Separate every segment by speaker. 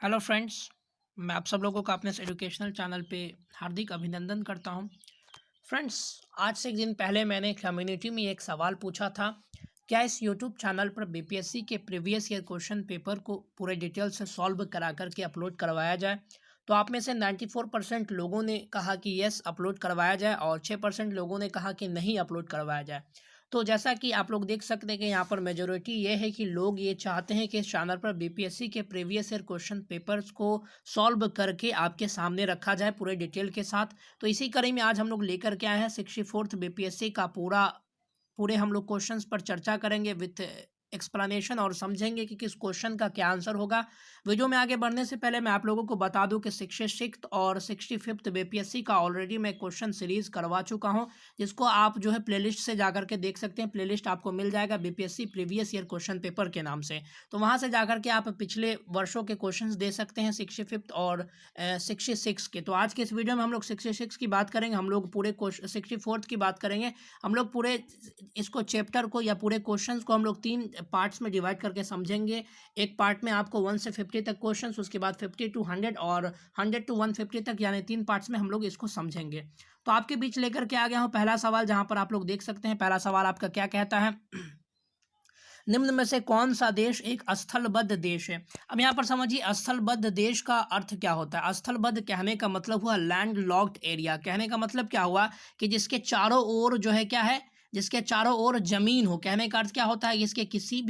Speaker 1: Hello friends. मैं आप सब लोगों का अपने इस एजुकेशनल चैनल पे हार्दिक अभिनंदन करता हूं। फ्रेंड्स, आज से एक दिन पहले मैंने कम्युनिटी में एक सवाल पूछा था, क्या इस यूट्यूब चैनल पर बीपीएससी के प्रीवियस ईयर क्वेश्चन पेपर को पूरे डिटेल से सॉल्व करा करके अपलोड करवाया जाए। तो आप में से 94% लोगों ने कहा कि यस अपलोड करवाया जाए और 6% लोगों ने कहा कि नहीं अपलोड करवाया जाए। तो जैसा कि आप लोग देख सकते हैं कि यहाँ पर मेजोरिटी ये है कि लोग ये चाहते हैं कि इस चैनल पर बीपीएससी के प्रीवियस ईयर क्वेश्चन पेपर्स को सॉल्व करके आपके सामने रखा जाए पूरे डिटेल के साथ। तो इसी कड़ी में आज हम लोग लेकर के आए हैं 64th बीपीएससी का पूरे हम लोग क्वेश्चंस पर चर्चा करेंगे विथ एक्सप्लेनेशन और समझेंगे कि किस क्वेश्चन का क्या आंसर होगा। वीडियो में आगे बढ़ने से पहले मैं आप लोगों को बता दूं कि 66th और 65th बीपीएससी का ऑलरेडी मैं क्वेश्चन सीरीज करवा चुका हूं, जिसको आप जो है प्लेलिस्ट से जाकर के देख सकते हैं। प्लेलिस्ट आपको मिल जाएगा BPSC previous year question paper के नाम से। तो वहां से जाकर के आप पिछले वर्षों के क्वेश्चंस दे सकते हैं 65th और 66 के। तो आज के इस वीडियो में हम लोग 66 की बात करेंगे, हम लोग पूरे 64th की बात करेंगे। हम लोग पूरे इसको चैप्टर को या पूरे क्वेश्चंस को हम लोग 3 पार्ट्स में डिवाइड करके समझेंगे। एक पार्ट में आपको 1 से 50 तक क्वेश्चंस, उसके बाद 50 टू 100 और 100 टू 150 तक, यानी 3 पार्ट्स में हम लोग इसको समझेंगे। तो आपके बीच लेकर के आ गया हूँ पहला सवाल, जहां पर आप लोग देख सकते हैं पहला सवाल आपका क्या कहता है। निम्न में से कौन सा देश एक स्थलबद्ध देश है। अब यहाँ पर समझिए स्थलबद्ध देश का अर्थ क्या होता है। स्थलबद्ध कहने का मतलब हुआ लैंड लॉक्ड एरिया। कहने का मतलब क्या हुआ कि जिसके चारों ओर जो है क्या है, जिसके चारों ओर जमीन हो। कहने का अर्थ क्या होता है, इसके किसी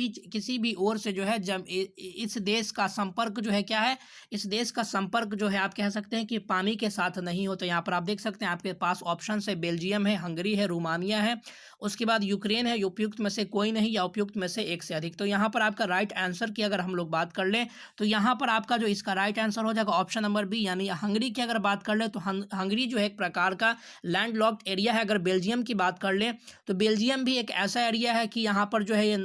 Speaker 1: भी ओर से जो है इस देश का संपर्क जो है क्या है, इस देश का संपर्क जो है आप कह सकते हैं कि पानी के साथ नहीं हो। तो यहाँ पर आप देख सकते हैं आपके पास ऑप्शन है बेल्जियम है, हंगरी है, रोमानिया है, उसके बाद यूक्रेन है। उपयुक्त में से कोई नहीं या उपयुक्त में से एक से अधिक। तो यहाँ पर आपका राइट आंसर की अगर हम लोग बात कर लें तो यहाँ पर आपका जो इसका राइट आंसर हो जाएगा ऑप्शन नंबर बी, यानी हंगरी की अगर बात कर ले तो हंगरी जो है एक प्रकार का लैंड लॉक्ड एरिया है। अगर बेल्जियम की बात कर ले तो बेल्जियम भी एक ऐसा एरिया है कि यहाँ पर जो है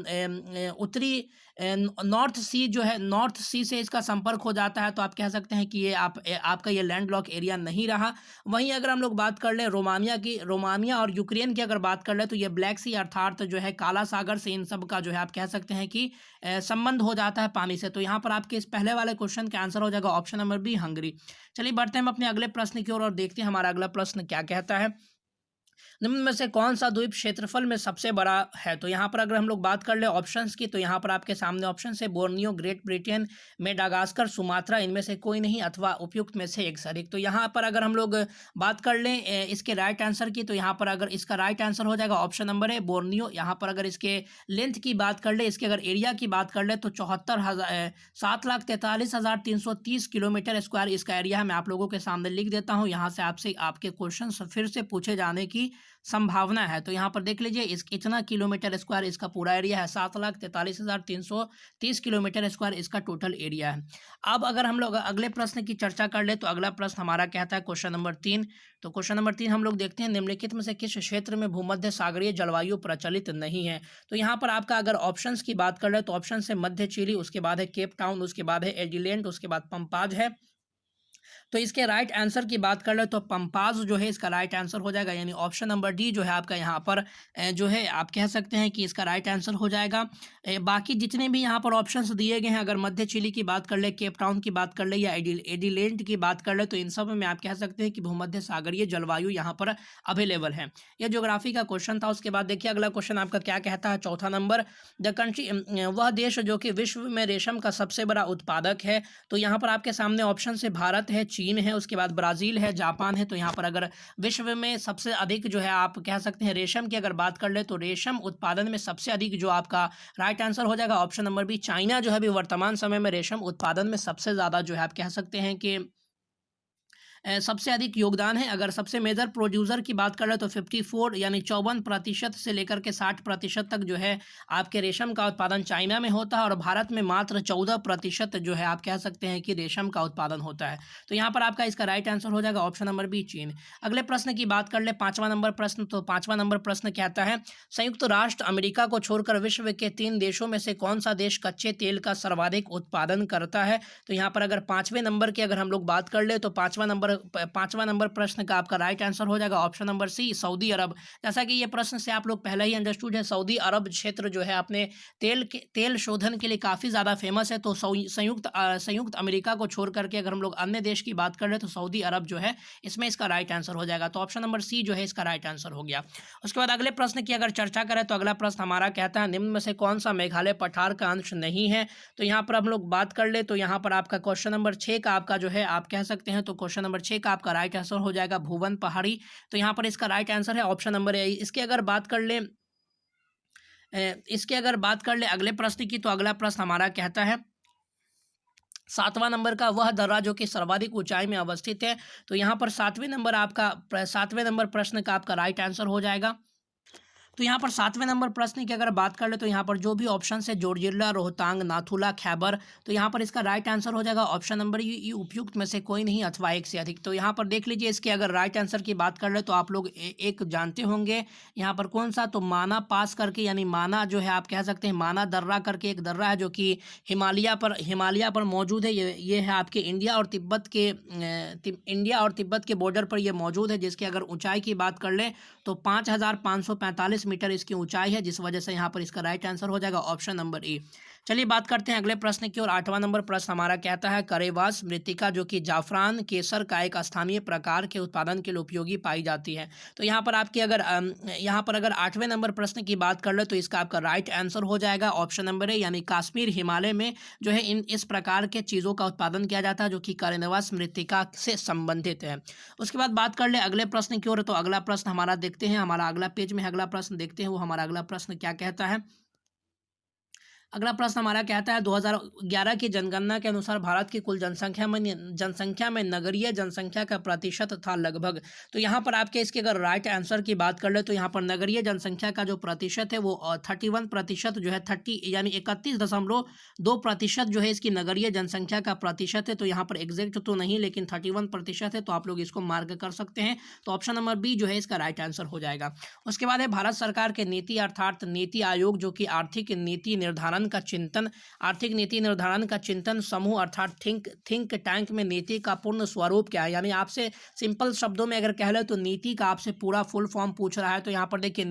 Speaker 1: उत्तरी नॉर्थ सी जो है, नॉर्थ सी से इसका संपर्क हो जाता है। तो आप कह सकते हैं कि ये आपका ये लैंड लॉक एरिया नहीं रहा। वहीं अगर हम लोग बात कर लें रोमानिया की, रोमानिया और यूक्रेन की अगर बात कर लें तो ये ब्लैक सी अर्थात जो है काला सागर से इन सब का जो है आप कह सकते हैं कि संबंध हो जाता है पानी से। तो यहाँ पर आपके इस पहले वाले क्वेश्चन का आंसर हो जाएगा ऑप्शन नंबर बी, हंगरी। चलिए बढ़ते हैं हम अपने अगले प्रश्न की ओर और देखते हैं हमारा अगला प्रश्न क्या कहता है। निम्न में से कौन सा द्वीप क्षेत्रफल में सबसे बड़ा है। तो यहाँ पर अगर हम लोग बात कर ले ऑप्शंस की, तो यहाँ पर आपके सामने ऑप्शन है Borneo, great Britain, Madagascar, Sumatra, इनमें से कोई नहीं अथवा उपयुक्त में से एक से अधिक। तो यहाँ पर अगर हम लोग बात कर लें इसके राइट आंसर की, तो यहाँ पर अगर इसका राइट आंसर हो जाएगा ऑप्शन नंबर है बोर्नियो। यहाँ पर अगर इसके लेंथ की बात कर ले, इसके अगर एरिया की बात कर ले तो 7,43,330 किलोमीटर स्क्वायर इसका एरिया है। मैं आप लोगों के सामने लिख देता हूँ, यहाँ से आपसे आपके क्वेश्चन फिर से पूछे जाने की संभावना है। तो यहाँ पर देख लीजिए इतना किलोमीटर स्क्वायर इसका पूरा एरिया है, 7,43,330 किलोमीटर स्क्वायर इसका टोटल एरिया है। अब अगर हम लोग अगले प्रश्न की चर्चा कर ले तो अगला प्रश्न हमारा कहता है क्वेश्चन नंबर 3। तो क्वेश्चन नंबर 3 हम लोग देखते हैं, निम्नलिखित में से किस क्षेत्र में भूमध्य सागरीय जलवायु प्रचलित नहीं है। तो यहाँ पर आपका अगर ऑप्शंस की बात कर ले तो ऑप्शन है मध्य चिली, उसके बाद है केप टाउन, उसके बाद है एडिलेंड, उसके बाद पंपाज है। तो इसके राइट आंसर की बात कर ले तो पंपाज जो है इसका राइट आंसर हो जाएगा, यानी ऑप्शन नंबर डी जो है आपका यहाँ पर जो है आप कह सकते हैं कि इसका राइट आंसर हो जाएगा। बाकी जितने भी यहाँ पर ऑप्शंस दिए गए हैं, अगर मध्य चिली की बात कर ले, केप टाउन की बात कर ले या एडिलेंड की बात कर ले, तो इन सब में आप कह सकते हैं कि भूमध्य सागरीय जलवायु यहाँ पर अवेलेबल है। यह ज्योग्राफी का क्वेश्चन था। उसके बाद देखिए अगला क्वेश्चन आपका क्या कहता है, चौथा नंबर, द कंट्री, वह देश जो कि विश्व में रेशम का सबसे बड़ा उत्पादक है। तो यहाँ पर आपके सामने ऑप्शन से भारत है, चीन है, उसके बाद ब्राजील है, जापान है। तो यहाँ पर अगर विश्व में सबसे अधिक जो है आप कह सकते हैं रेशम की अगर बात कर ले तो रेशम उत्पादन में सबसे अधिक जो आपका राइट आंसर हो जाएगा ऑप्शन नंबर बी, चाइना जो है अभी वर्तमान समय में रेशम उत्पादन में सबसे ज़्यादा जो है आप कह सकते हैं कि सबसे अधिक योगदान है। अगर सबसे मेजर प्रोड्यूसर की बात कर रहे तो 54 यानी 54% से लेकर के 60% तक जो है आपके रेशम का उत्पादन चाइना में होता है, और भारत में मात्र 14% जो है आप कह सकते हैं कि रेशम का उत्पादन होता है। तो यहाँ पर आपका इसका राइट आंसर हो जाएगा ऑप्शन नंबर बी, चीन। अगले प्रश्न की बात कर ले, 5वां नंबर प्रश्न। तो 5वां नंबर प्रश्न कहता है, संयुक्त राष्ट्र अमेरिका को छोड़कर विश्व के 3 देशों में से कौन सा देश कच्चे तेल का सर्वाधिक उत्पादन करता है। तो यहाँ पर अगर 5वें नंबर की अगर हम लोग बात कर ले तो 5वां नंबर पाँचवा नंबर प्रश्न का आपका राइट आंसर हो जाएगा ऑप्शन नंबर सी, सऊदी अरब। जैसा कि ये प्रश्न से आप लोग पहले ही अंडरस्टूड है, सऊदी अरब क्षेत्र जो है अपने तेल शोधन के लिए काफ़ी ज़्यादा फेमस है। तो संयुक्त अमेरिका को छोड़ करके अगर हम लोग अन्य देश की बात कर रहे हैं तो सऊदी अरब जो है इसमें इसका राइट आंसर हो जाएगा। तो ऑप्शन नंबर सी जो है इसका राइट आंसर हो गया। उसके बाद अगले प्रश्न की अगर चर्चा करें तो अगला प्रश्न हमारा कहता है निम्न में से कौन सा मेघालय पठार का अंश नहीं है। तो यहाँ पर हम लोग बात कर ले तो यहाँ पर आपका क्वेश्चन नंबर 6 का आपका जो है आप कह सकते हैं, तो क्वेश्चन नंबर 6 का आपका राइट आंसर हो जाएगा भुवन पहाड़ी। तो यहाँ पर इसका राइट आंसर है ऑप्शन नंबर ए। इसके अगर बात कर ले अगले प्रश्न की, तो अगला प्रश्न हमारा कहता है 7वां नंबर का वह दर्रा जो कि सर्वाधिक ऊंचाई में अवस्थित है। तो यहाँ पर 7वें नंबर प्रश्न का आपका राइट आंसर हो जाएगा। तो यहाँ पर 7वें नंबर प्रश्न की अगर बात कर ले तो यहाँ पर जो भी ऑप्शन है जोरजिला, रोहतांग, नाथुला, खैबर, तो यहाँ पर इसका राइट आंसर हो जाएगा ऑप्शन नंबर ये उपयुक्त में से कोई नहीं अथवा एक से अधिक। तो यहाँ पर देख लीजिए इसके अगर राइट आंसर की बात कर ले तो आप लोग एक जानते होंगे यहाँ पर कौन सा, तो माना पास करके, यानी माना जो है आप कह सकते हैं माना दर्रा करके एक दर्रा है जो कि हिमालय पर मौजूद है। ये है आपके इंडिया और तिब्बत के बॉर्डर पर ये मौजूद है, जिसकी अगर ऊंचाई की बात कर ले तो 5545 मीटर इसकी ऊंचाई है, जिस वजह से यहाँ पर इसका राइट आंसर हो जाएगा ऑप्शन नंबर ए। चलिए बात करते हैं अगले प्रश्न की और 8वां नंबर प्रश्न हमारा कहता है करेवास मृत्तिका जो कि जाफरान केसर का एक स्थानीय प्रकार के उत्पादन के लिए उपयोगी पाई जाती है। तो यहाँ पर आपकी अगर 8वें नंबर प्रश्न की बात कर ले तो इसका आपका राइट आंसर हो जाएगा ऑप्शन नंबर ए, यानी कश्मीर हिमालय में जो है इस प्रकार के चीज़ों का उत्पादन किया जाता है जो कि करेवास मृत्तिका से संबंधित है। उसके बाद बात कर ले अगले प्रश्न की ओर, तो अगला प्रश्न हमारा देखते हैं, हमारा अगला पेज में अगला प्रश्न देखते हैं वो हमारा अगला प्रश्न क्या कहता है। अगला प्रश्न हमारा कहता है 2011 की जनगणना के अनुसार भारत की कुल जनसंख्या में नगरीय जनसंख्या का प्रतिशत था लगभग। तो यहाँ पर आपके इसके अगर राइट आंसर की बात कर ले तो यहाँ पर नगरीय जनसंख्या का जो प्रतिशत है वो 31% जो है 30 यानी 31.2% जो है इसकी नगरीय जनसंख्या का प्रतिशत है। तो यहाँ पर एग्जैक्ट तो नहीं लेकिन 31% है, तो आप लोग इसको मार्क कर सकते हैं। तो ऑप्शन नंबर बी जो है इसका राइट आंसर हो जाएगा। उसके बाद है भारत सरकार के नीति अर्थात नीति आयोग जो कि आर्थिक नीति निर्धारण का चिंतन समूह अर्थात थिंक टैंक में नीति का पूर्ण स्वरूप क्या है। यानी आपसे सिंपल शब्दों में अगर कह ले तो नीति का आपसे पूरा फुल फॉर्म पूछ रहा है। तो यहाँ पर देखिए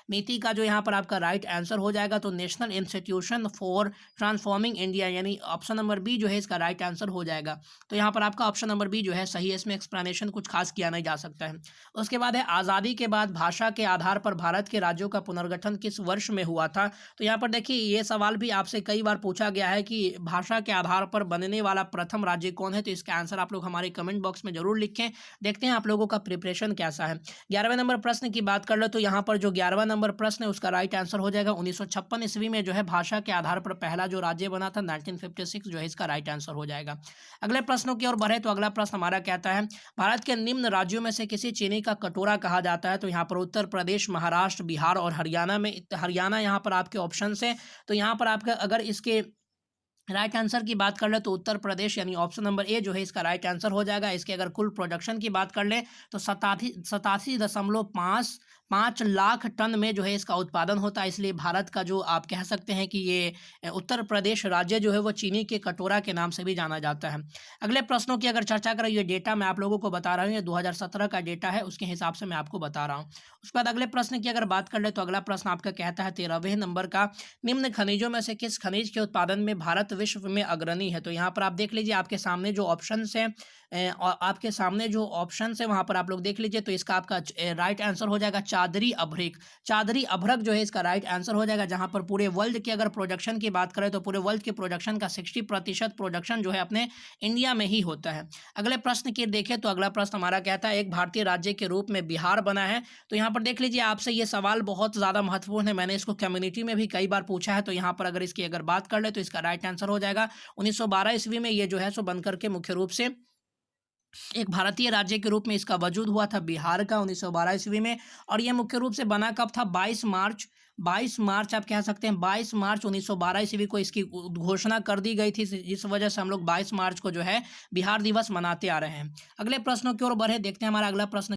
Speaker 1: नीति का जो यहाँ पर आपका राइट आंसर हो जाएगा तो national institution for transforming India, यानी ऑप्शन नंबर बी जो है इसका राइट आंसर हो जाएगा। तो यहाँ पर आपका ऑप्शन नंबर बी जो है सही है, इसमें एक्सप्लेनेशन कुछ खास किया नहीं जा सकता है। उसके बाद है आज़ादी के बाद भाषा के आधार पर भारत के राज्यों का पुनर्गठन किस वर्ष में हुआ था। तो यहाँ पर देखिए ये सवाल भी आपसे कई बार पूछा गया है कि भाषा के आधार पर बनने वाला प्रथम राज्य कौन है। तो इसका आंसर आप लोग हमारे कमेंट बॉक्स में जरूर लिखें, देखते हैं आप लोगों का प्रिपरेशन कैसा है। 11वें नंबर प्रश्न की बात कर लो तो यहाँ पर जो 11वां नंबर प्रश्न है उसका राइट आंसर हो जाएगा 1956 ईस्वी में जो है भाषा के आधार पर पहला जो राज्य बना था 1956 जो है इसका राइट आंसर हो जाएगा। अगले प्रश्नों की ओर बढ़े तो अगला प्रश्न हमारा कहता है भारत के निम्न राज्यों में से किसी चीनी का कटोरा कहा जाता है। तो यहाँ पर उत्तर प्रदेश, महाराष्ट्र, बिहार और हरियाणा यहाँ पर आपके ऑप्शन है। तो यहाँ पर आपका अगर इसके राइट आंसर की बात कर ले तो उत्तर प्रदेश यानी ऑप्शन नंबर ए जो है इसका राइट आंसर हो जाएगा। इसके अगर कुल प्रोडक्शन की बात कर ले तो 87.5 लाख टन में जो है इसका उत्पादन होता है, इसलिए भारत का जो आप कह सकते हैं कि ये उत्तर प्रदेश राज्य जो है वो चीनी के कटोरा के नाम से भी जाना जाता है। अगले प्रश्नों की अगर चर्चा करें, ये डेटा मैं आप लोगों को बता रहा हूँ, ये 2017 का डेटा है, उसके हिसाब से मैं आपको बता रहा हूँ। उसके बाद अगले प्रश्न की अगर बात कर ले तो अगला प्रश्न आपका कहता है 13वें नंबर का निम्न खनिजों में से किस खनिज के उत्पादन में भारत विश्व में अग्रणी है। तो यहाँ पर आप देख लीजिए आपके सामने जो ऑप्शन है वहाँ पर आप लोग देख लीजिए। तो इसका आपका राइट आंसर हो जाएगा चादरी अभ्रक जो है इसका राइट आंसर हो जाएगा। जहाँ पर पूरे वर्ल्ड की अगर प्रोडक्शन की बात करें तो पूरे वर्ल्ड के प्रोडक्शन का 60% प्रोडक्शन जो है अपने इंडिया में ही होता है। अगले प्रश्न की देखें तो अगला प्रश्न हमारा कहता है एक भारतीय राज्य के रूप में बिहार बना है। तो यहाँ पर देख लीजिए आपसे ये सवाल बहुत ज़्यादा महत्वपूर्ण है, मैंने इसको कम्युनिटी में भी कई बार पूछा है। तो यहाँ पर अगर इसकी बात कर ले तो इसका राइट आंसर हो जाएगा 1912 ईस्वी में ये जो है सो बनकर के मुख्य रूप से एक भारतीय राज्य के रूप में इसका वजूद हुआ था बिहार का 1912 ईस्वी में। और ये मुख्य रूप से बना कब था 22 मार्च आप कह सकते हैं 22 मार्च 1912 ईस्वी को इसकी घोषणा कर दी गई थी, जिस वजह से हम लोग 22 मार्च को जो है बिहार दिवस मनाते आ रहे हैं। अगले प्रश्नों की ओर बढ़े, देखते हैं हमारा अगला प्रश्न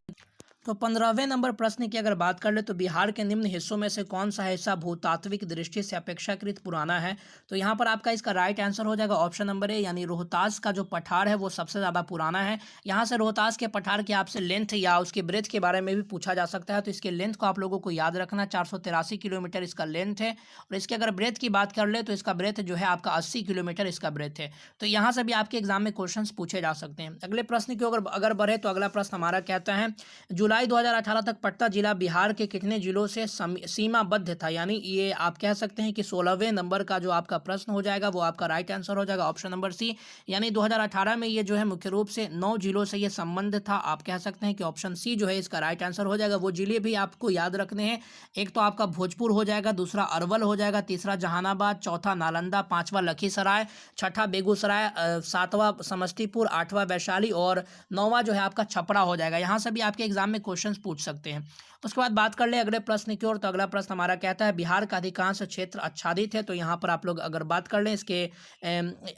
Speaker 1: तो 15वें नंबर प्रश्न की अगर बात कर ले तो बिहार के निम्न हिस्सों में से कौन सा हिस्सा भूतात्विक दृष्टि से अपेक्षाकृत पुराना है? तो यहाँ पर आपका इसका राइट आंसर हो जाएगा ऑप्शन नंबर ए, यानी रोहतास का जो पठार है वो सबसे ज़्यादा पुराना है। यहाँ से रोहतास के पठार की आपसे लेंथ या उसकी ब्रेथ के बारे में भी पूछा जा सकता है, तो इसके लेंथ को आप लोगों को याद रखना, 483 किलोमीटर इसका लेंथ है। और इसके अगर ब्रेथ की बात कर ले तो इसका ब्रेथ जो है आपका 80 किलोमीटर इसका ब्रेथ है। तो यहाँ से भी आपके एग्जाम में क्वेश्चन पूछे जा सकते हैं। अगले प्रश्न की अगर बढ़े तो अगला प्रश्न हमारा कहता है जुलाई 2018 तक पटना जिला बिहार के कितने जिलों से सीमाबद्ध था? यानी ये आप कह सकते हैं कि 16वें नंबर का जो आपका प्रश्न हो जाएगा वो आपका राइट आंसर हो जाएगा ऑप्शन नंबर सी। यानी 2018 में ये जो है मुख्य रूप से 9 जिलों से ये संबंध था। आप कह सकते हैं कि ऑप्शन सी जो है इसका राइट आंसर हो जाएगा। वो जिले भी आपको याद रखने हैं, एक तो आपका भोजपुर हो जाएगा, दूसरा अरवल हो जाएगा, तीसरा जहानाबाद, चौथा नालंदा, पांचवा लखीसराय, छठा बेगूसराय, सातवां समस्तीपुर, आठवां वैशाली और नौवां जो है आपका छपरा हो जाएगा। यहाँ से भी आपके एग्जाम में क्वेश्चंस पूछ सकते हैं। उसके बाद बात कर ले अगले प्रश्न की ओर, तो अगला प्रश्न हमारा कहता है बिहार का अधिकांश क्षेत्र आच्छादित है। तो यहाँ पर आप लोग अगर बात कर लें इसके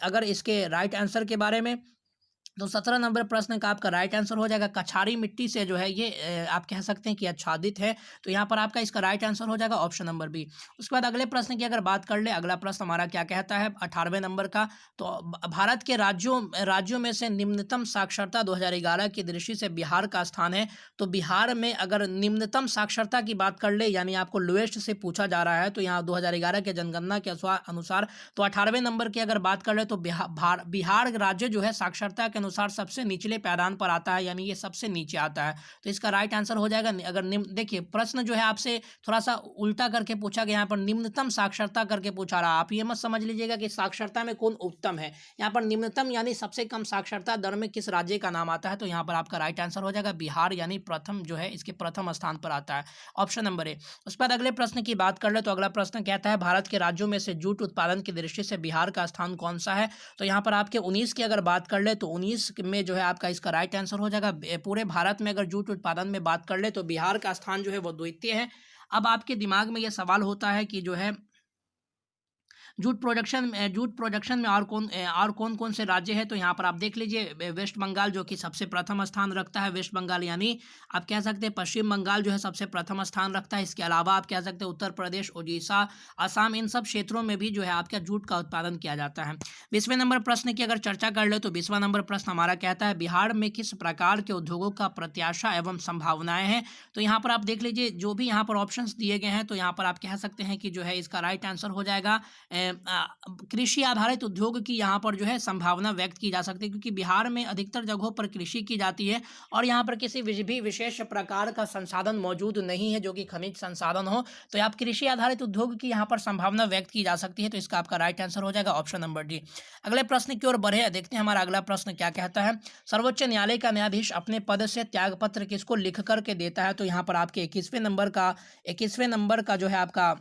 Speaker 1: अगर इसके राइट आंसर के बारे में, तो 17 नंबर प्रश्न का आपका राइट आंसर हो जाएगा कछारी मिट्टी से जो है ये आप कह सकते हैं कि आच्छादित है। तो यहाँ पर आपका इसका राइट आंसर हो जाएगा ऑप्शन नंबर बी। उसके बाद अगले प्रश्न की अगर बात कर ले, अगला प्रश्न हमारा क्या कहता है 18वें नंबर का, तो भारत के राज्यों में से निम्नतम साक्षरता 2011 की दृष्टि से बिहार का स्थान है। तो बिहार में अगर निम्नतम साक्षरता की बात कर ले, यानी आपको लोएस्ट से पूछा जा रहा है, तो यहाँ 2011 के जनगणना के अनुसार तो 18वें नंबर की अगर बात कर ले तो बिहार राज्य जो है साक्षरता के अनुसार सबसे निचले पैदान पर आता है, यानी ये सबसे नीचे आता है। तो इसका राइट आंसर हो जाएगा अगर देखिए प्रश्न जो है आपसे थोड़ा सा उल्टा करके पूछा गया, यहाँ पर निम्नतम साक्षरता करके पूछा रहा। आप ये मत समझ लीजिएगा कि साक्षरता में कौन उत्तम है, यहाँ पर निम्नतम यानी सबसे कम साक्षरता दर में किस राज्य का नाम आता है। तो यहाँ पर आपका राइट आंसर हो जाएगा बिहार, यानी प्रथम जो है इसके प्रथम स्थान पर आता है ऑप्शन नंबर ए। उसके बाद अगले प्रश्न की बात कर ले तो अगला प्रश्न कहता है भारत के राज्यों में से जूट उत्पादन की दृष्टि से बिहार का स्थान कौन सा है? तो यहाँ पर आपके 19 की अगर बात कर ले तो 19 में जो है आपका इसका राइट आंसर हो जाएगा पूरे भारत में अगर जूट उत्पादन में बात कर ले तो बिहार का स्थान जो है वो द्वितीय है। अब आपके दिमाग में यह सवाल होता है कि जो है जूट प्रोडक्शन में और कौन कौन से राज्य है? तो यहाँ पर आप देख लीजिए वेस्ट बंगाल जो कि सबसे प्रथम स्थान रखता है, वेस्ट बंगाल यानी आप कह सकते हैं पश्चिम बंगाल जो है सबसे प्रथम स्थान रखता है। इसके अलावा आप कह सकते हैं उत्तर प्रदेश, उड़ीसा, असम, इन सब क्षेत्रों में भी जो है आपका जूट का उत्पादन किया जाता है। 20वें नंबर प्रश्न की अगर चर्चा कर ले तो 20वां नंबर प्रश्न हमारा कहता है बिहार में किस प्रकार के उद्योगों का प्रत्याशा एवं संभावनाएं हैं? तो यहाँ पर आप देख लीजिए जो भी यहाँ पर ऑप्शंस दिए गए हैं, तो यहाँ पर आप कह सकते हैं कि जो है इसका राइट आंसर हो जाएगा कृषि आधारित उद्योग की यहाँ पर जो है संभावना व्यक्त की जा सकती है, क्योंकि बिहार में अधिकतर जगहों पर कृषि की जाती है और यहाँ पर किसी भी विशेष प्रकार का संसाधन मौजूद नहीं है जो कि खनिज संसाधन हो। तो आप कृषि आधारित उद्योग की यहाँ पर संभावना व्यक्त की जा सकती है। तो इसका आपका राइट आंसर हो जाएगा ऑप्शन नंबर डी। अगले प्रश्न की ओर बढ़े, देखते हैं हमारा अगला प्रश्न क्या कहता है। सर्वोच्च न्यायालय का न्यायाधीश अपने पद से त्यागपत्र किसको लिख करके देता है? तो यहाँ पर आपके 21वें नंबर का जो है आपका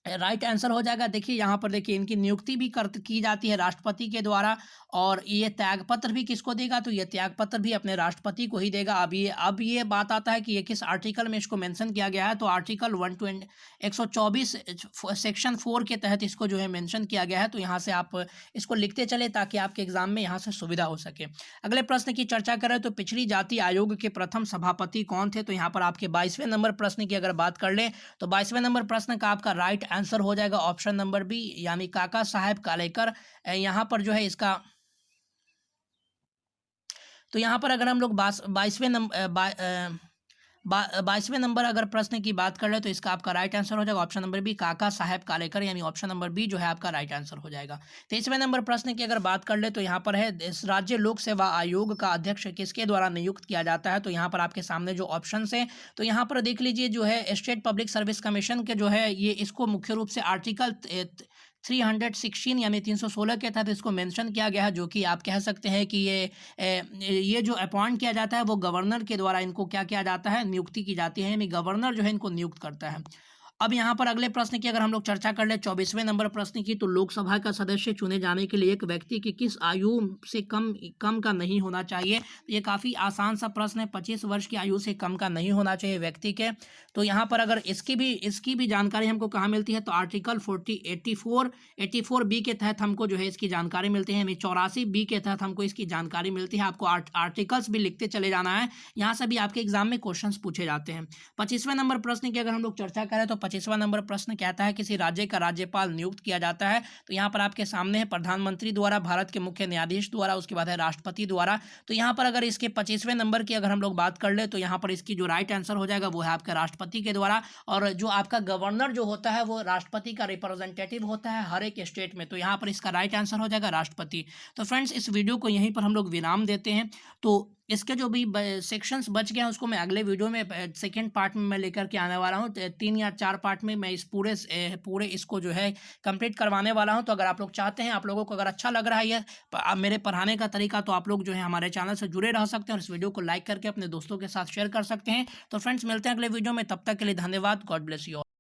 Speaker 1: राइट आंसर हो जाएगा। देखिए यहाँ पर देखिए इनकी नियुक्ति भी की जाती है राष्ट्रपति के द्वारा, और ये त्यागपत्र भी किसको देगा? तो ये त्यागपत्र भी अपने राष्ट्रपति को ही देगा। अब ये बात आता है कि ये किस आर्टिकल में इसको मेंशन किया गया है। तो आर्टिकल 124 सेक्शन 4 के तहत इसको जो है मेंशन किया गया है। तो यहाँ से आप इसको लिखते चले ताकि आपके एग्जाम में यहाँ से सुविधा हो सके। अगले प्रश्न की चर्चा करें तो पिछड़ी जाति आयोग के प्रथम सभापति कौन थे? तो यहाँ पर आपके 22वें नंबर प्रश्न की अगर बात कर लें तो 22वें नंबर प्रश्न का आपका राइट आंसर हो जाएगा ऑप्शन नंबर बी, यानी काका साहेब कालेकर। यहाँ पर जो है इसका तो यहाँ पर अगर हम लोग 22वें नंबर अगर प्रश्न की बात कर ले तो इसका आपका राइट आंसर हो जाएगा ऑप्शन नंबर बी, काका साहेब कालेकर, यानी ऑप्शन नंबर बी जो है आपका राइट आंसर हो जाएगा। 23वें नंबर प्रश्न की अगर बात कर ले तो यहाँ पर है इस राज्य लोक सेवा आयोग का अध्यक्ष किसके द्वारा नियुक्त किया जाता है? तो यहाँ पर आपके सामने जो ऑप्शन है, तो यहाँ पर देख लीजिए जो है स्टेट पब्लिक सर्विस कमीशन के जो है ये इसको मुख्य रूप से आर्टिकल 316 यानी 316 के तहत इसको मेंशन किया गया है, जो कि आप कह सकते हैं कि ये जो अपॉइंट किया जाता है वो गवर्नर के द्वारा इनको क्या किया जाता है, नियुक्ति की जाती है, यानी गवर्नर जो है इनको नियुक्त करता है। अब यहाँ पर अगले प्रश्न की अगर हम लोग चर्चा कर ले 24वें नंबर प्रश्न की, तो लोकसभा का सदस्य चुने जाने के लिए एक व्यक्ति की किस आयु से कम कम का नहीं होना चाहिए। ये काफ़ी आसान सा प्रश्न है, 25 वर्ष की आयु से कम का नहीं होना चाहिए व्यक्ति के। तो यहाँ पर अगर इसकी भी जानकारी हमको कहाँ मिलती है, तो आर्टिकल 84 बी के तहत हमको जो है इसकी जानकारी मिलती है। 84 बी के तहत हमको इसकी जानकारी मिलती है। आपको आर्टिकल्स भी लिखते चले जाना है, यहाँ से भी आपके एग्जाम में क्वेश्चंस पूछे जाते हैं। 25वें नंबर प्रश्न की अगर हम लोग चर्चा करें, तो 25वां नंबर प्रश्न कहता है किसी राज्य का राज्यपाल नियुक्त किया जाता है। तो यहाँ पर आपके सामने है प्रधानमंत्री द्वारा, भारत के मुख्य न्यायाधीश द्वारा, उसके बाद है राष्ट्रपति द्वारा। तो यहाँ पर अगर इसके 25वें नंबर की अगर हम लोग बात कर ले, तो यहाँ पर इसकी जो राइट आंसर हो जाएगा वो है आपका राष्ट्रपति के द्वारा। और जो आपका गवर्नर जो होता है वो राष्ट्रपति का रिप्रेजेंटेटिव होता है हर एक स्टेट में। तो यहाँ पर इसका राइट आंसर हो जाएगा राष्ट्रपति। तो फ्रेंड्स, इस वीडियो को यहीं पर हम लोग विराम देते हैं। तो इसके जो भी सेक्शंस बच गए हैं उसको मैं अगले वीडियो में सेकंड पार्ट में मैं लेकर के आने वाला हूँ। 3 या 4 पार्ट में मैं इस पूरे इसको जो है कंप्लीट करवाने वाला हूँ। तो अगर आप लोग चाहते हैं, आप लोगों को अगर अच्छा लग रहा है ये मेरे पढ़ाने का तरीका, तो आप लोग जो है हमारे चैनल से जुड़े रह सकते हैं और इस वीडियो को लाइक करके अपने दोस्तों के साथ शेयर कर सकते हैं। तो फ्रेंड्स, मिलते हैं अगले वीडियो में, तब तक के लिए धन्यवाद। God bless you.